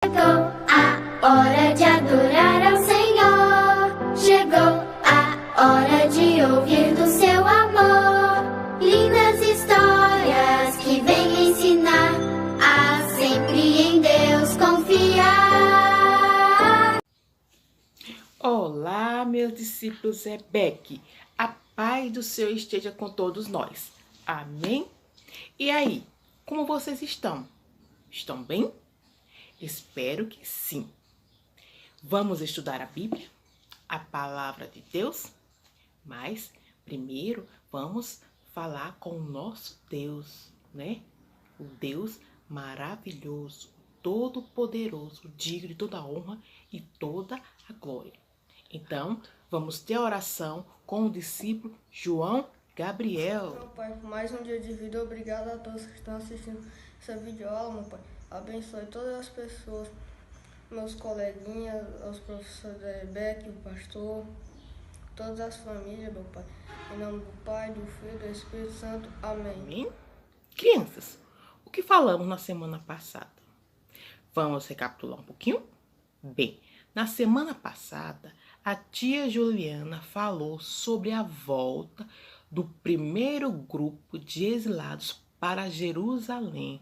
Chegou a hora de adorar ao Senhor. Chegou a hora de ouvir do seu amor. Lindas histórias que vêm ensinar a sempre em Deus confiar. Olá, meus discípulos Rebeque. A paz do Senhor esteja com todos nós. Amém? E aí, como vocês estão? Estão bem? Espero que sim. Vamos estudar a Bíblia, a palavra de Deus? Mas primeiro vamos falar com o nosso Deus, né? O Deus maravilhoso, todo-poderoso, digno de toda a honra e toda a glória. Então, vamos ter a oração com o discípulo João Gabriel. Meu Pai, por mais um dia de vida, obrigado a todos que estão assistindo essa videoaula, meu Pai. Abençoe todas as pessoas, meus coleguinhas, os professores da Rebeca, o pastor, todas as famílias, meu Pai. Em nome do Pai, do Filho e do Espírito Santo. Amém. Amém? Crianças, o que falamos na semana passada? Vamos recapitular um pouquinho? Bem, na semana passada, a tia Juliana falou sobre a volta do primeiro grupo de exilados para Jerusalém,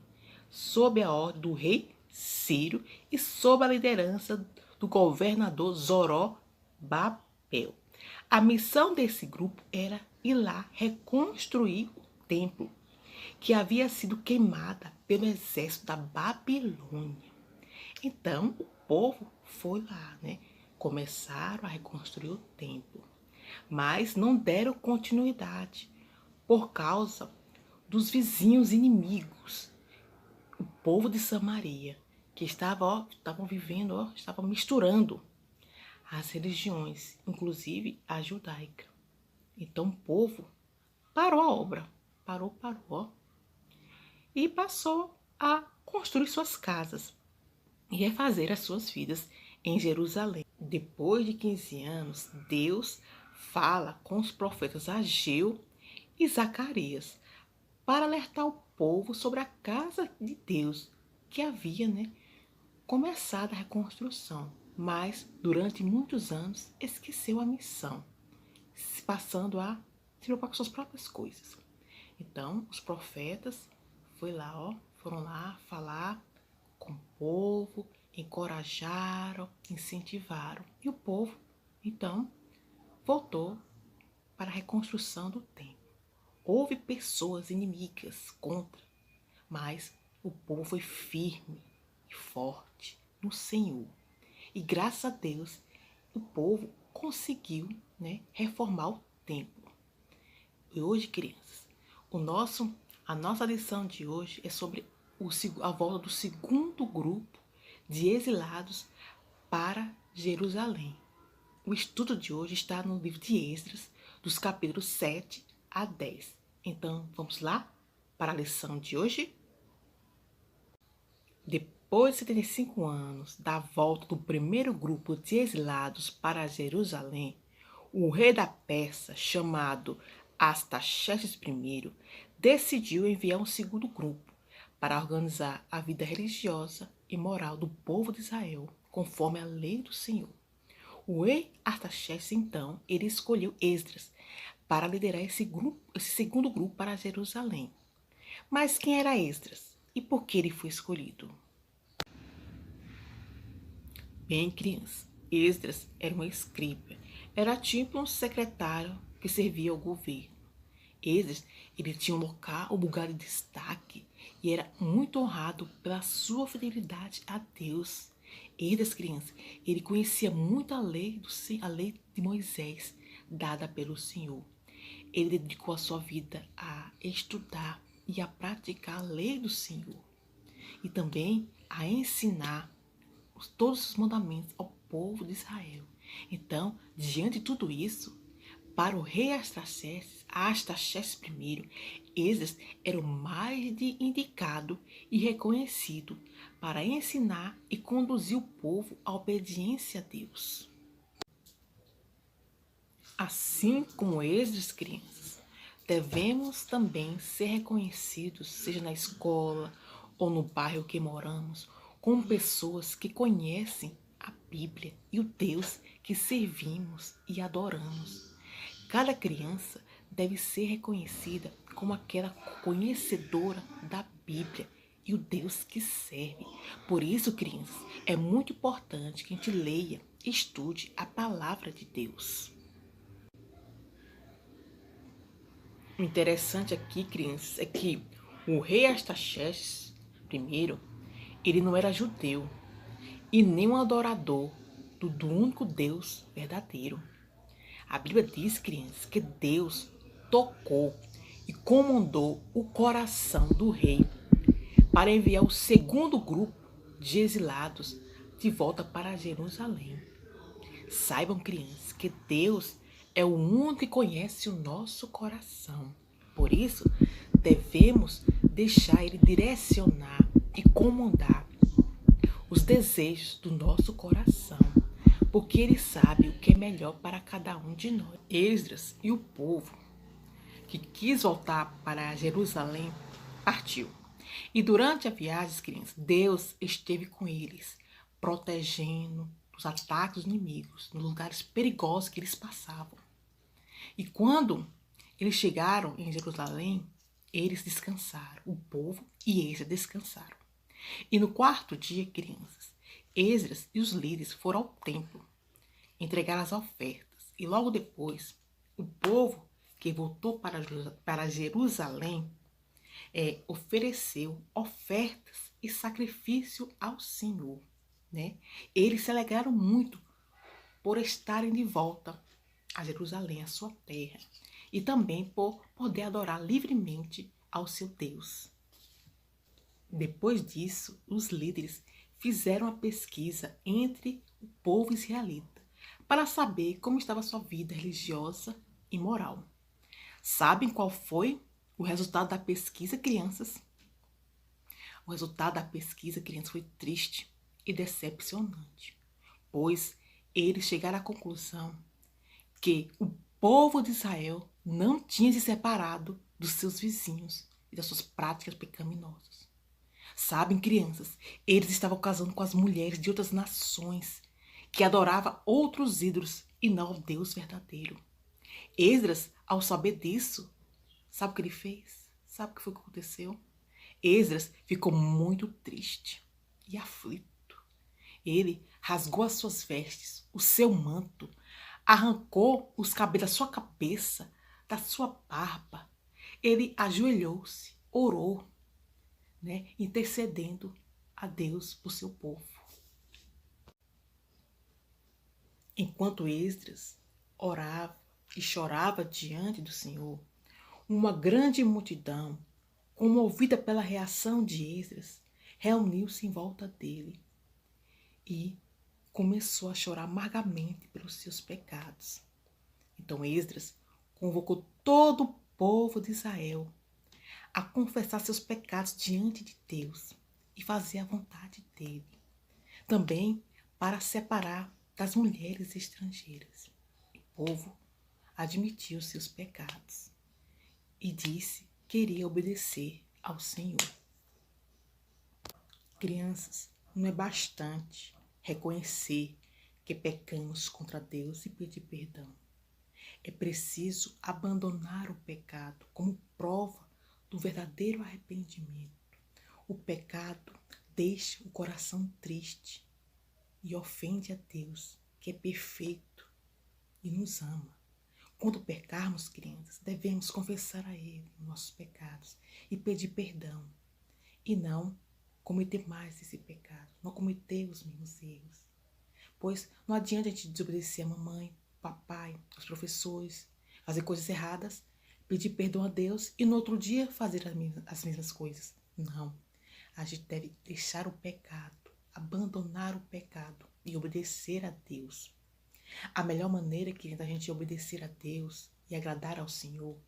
sob a ordem do rei Ciro e sob a liderança do governador Zorobabel. A missão desse grupo era ir lá reconstruir o templo, que havia sido queimada pelo exército da Babilônia. Então, o povo foi lá, né? Começaram a reconstruir o templo, mas não deram continuidade por causa dos inimigos. O povo de Samaria, que estavam vivendo, estavam misturando as religiões, inclusive a judaica. Então o povo parou a obra, parou, e passou a construir suas casas e refazer as suas vidas em Jerusalém. Depois de 15 anos, Deus fala com os profetas Ageu e Zacarias para alertar o povo sobre a casa de Deus, que havia, começado a reconstrução, mas durante muitos anos esqueceu a missão, se passando a se preocupar com suas próprias coisas. Então, os profetas foram lá falar com o povo, encorajaram, incentivaram. E o povo, então, voltou para a reconstrução do templo. Houve pessoas inimigas contra, mas o povo foi firme e forte no Senhor. E graças a Deus, o povo conseguiu, reformar o templo. E hoje, crianças, a nossa lição de hoje é sobre a volta do segundo grupo de exilados para Jerusalém. O estudo de hoje está no livro de Esdras, dos capítulos 7 a 10. Então, vamos lá para a lição de hoje? Depois de 75 anos da volta do primeiro grupo de exilados para Jerusalém, o rei da Pérsia, chamado Artaxerxes I, decidiu enviar um segundo grupo para organizar a vida religiosa e moral do povo de Israel, conforme a lei do Senhor. O rei Artaxerxes, então, ele escolheu Esdras para liderar esse segundo grupo para Jerusalém. Mas quem era Esdras e por que ele foi escolhido? Bem, criança, Esdras era um escriba, era tipo um secretário que servia ao governo. Esdras, ele tinha um lugar de destaque e era muito honrado pela sua fidelidade a Deus. Esdras, criança, ele conhecia muito a lei de Moisés, dada pelo Senhor. Ele dedicou a sua vida a estudar e a praticar a lei do Senhor. E também a ensinar todos os mandamentos ao povo de Israel. Então, diante de tudo isso, para o rei Artaxerxes I, Esdras era o mais indicado e reconhecido para ensinar e conduzir o povo à obediência a Deus. Assim como Esdras, crianças, devemos também ser reconhecidos, seja na escola ou no bairro que moramos, como pessoas que conhecem a Bíblia e o Deus que servimos e adoramos. Cada criança deve ser reconhecida como aquela conhecedora da Bíblia e o Deus que serve. Por isso, crianças, é muito importante que a gente leia e estude a palavra de Deus. O interessante aqui, crianças, é que o rei Artaxerxes I, ele não era judeu e nem um adorador do único Deus verdadeiro. A Bíblia diz, crianças, que Deus tocou e comandou o coração do rei para enviar o segundo grupo de exilados de volta para Jerusalém. Saibam, crianças, que Deus é o único que conhece o nosso coração. Por isso, devemos deixar Ele direcionar e comandar os desejos do nosso coração, porque Ele sabe o que é melhor para cada um de nós. Esdras e o povo que quis voltar para Jerusalém partiu. E durante a viagem, crianças, Deus esteve com eles, protegendo dos ataques dos inimigos, nos lugares perigosos que eles passavam. E quando eles chegaram em Jerusalém, eles descansaram, o povo e Esdras descansaram. E no quarto dia, crianças, Esdras e os líderes foram ao templo entregar as ofertas. E logo depois, o povo que voltou para Jerusalém ofereceu ofertas e sacrifício ao Senhor, né? Eles se alegraram muito por estarem de volta a Jerusalém, a sua terra, e também por poder adorar livremente ao seu Deus. Depois disso, os líderes fizeram a pesquisa entre o povo israelita para saber como estava a sua vida religiosa e moral. Sabem qual foi o resultado da pesquisa, crianças? O resultado da pesquisa, crianças, foi triste e decepcionante, pois eles chegaram à conclusão que o povo de Israel não tinha se separado dos seus vizinhos e das suas práticas pecaminosas. Sabem, crianças, eles estavam casando com as mulheres de outras nações que adoravam outros ídolos e não o Deus verdadeiro. Esdras, ao saber disso, sabe o que ele fez? Sabe o que foi que aconteceu? Esdras ficou muito triste e aflito. Ele rasgou as suas vestes, o seu manto, arrancou os cabelos da sua cabeça, da sua barba. Ele ajoelhou-se, orou, né, intercedendo a Deus por seu povo. Enquanto Esdras orava e chorava diante do Senhor, uma grande multidão, comovida pela reação de Esdras, reuniu-se em volta dele e começou a chorar amargamente pelos seus pecados. Então Esdras convocou todo o povo de Israel a confessar seus pecados diante de Deus e fazer a vontade dele. Também para separar das mulheres estrangeiras. O povo admitiu seus pecados e disse que iria obedecer ao Senhor. Crianças, não é bastante reconhecer que pecamos contra Deus e pedir perdão. É preciso abandonar o pecado como prova do verdadeiro arrependimento. O pecado deixa o coração triste e ofende a Deus, que é perfeito e nos ama. Quando pecarmos, crianças, devemos confessar a Ele nossos pecados e pedir perdão. E não cometer mais esse pecado, não cometer os mesmos erros. Pois não adianta a gente desobedecer a mamãe, papai, os professores, fazer coisas erradas, pedir perdão a Deus e no outro dia fazer as mesmas coisas. Não. A gente deve deixar o pecado, abandonar o pecado e obedecer a Deus. A melhor maneira que a gente obedecer a Deus e agradar ao Senhor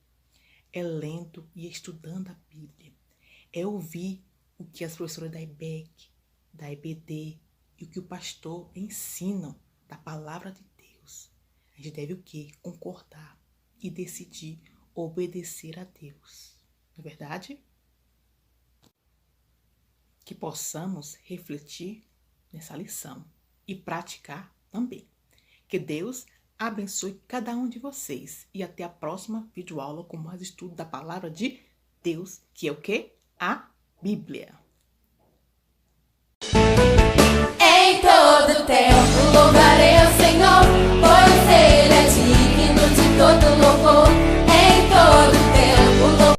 é lendo e estudando a Bíblia. É ouvir o que as professoras da IBEC, da EBD e o que o pastor ensinam da palavra de Deus. A gente deve o quê? Concordar e decidir obedecer a Deus. Não é verdade? que possamos refletir nessa lição e praticar também. Que Deus abençoe cada um de vocês e até a próxima videoaula com mais estudo da palavra de Deus, que é o quê? A Bíblia. Em todo tempo louvar